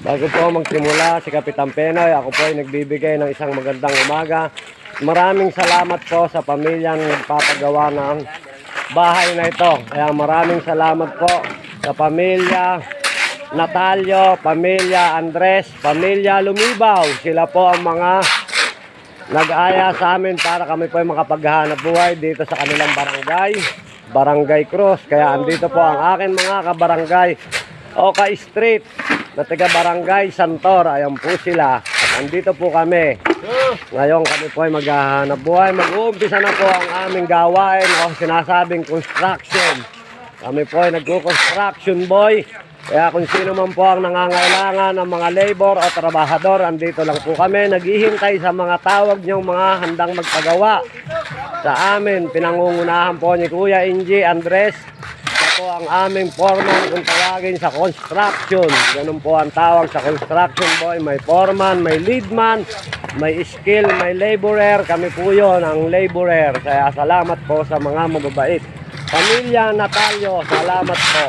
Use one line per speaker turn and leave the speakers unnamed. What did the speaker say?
Bago po magsimula si Kapitan Penoy, ako po ay nagbibigay ng isang magandang umaga. Maraming salamat po sa pamilyang nagpapagawa ng bahay na ito. Kaya maraming salamat po sa pamilya Natalio, pamilya Andres, pamilya Lumibaw. Sila po ang mga nag-aya sa amin para kami po ay makapaghanap buhay dito sa kanilang barangay, Barangay Cruz. Kaya andito po ang akin mga kabarangay, Oka Street, na taga Barangay Santor. Ayan po sila. Andito po kami. Ngayon kami po ay maghahanap buhay. Mag-uumpisa na po ang aming gawain o sinasabing construction. Kami po ay nagko-construction boy. Kaya kung sino man po ang nangangailangan ng mga labor o trabahador, andito lang po kami. Naghihintay sa mga tawag niyong mga handang magpagawa. Sa amin, pinangungunahan po ni Kuya Inji Andres. Po ang aming foreman kung tawagin sa construction. Ganun po ang tawag sa construction boy. May foreman, may leadman, may skill, may laborer. Kami po yun ang laborer. Kaya salamat po sa mga mababait. Pamilya Natalio, salamat po.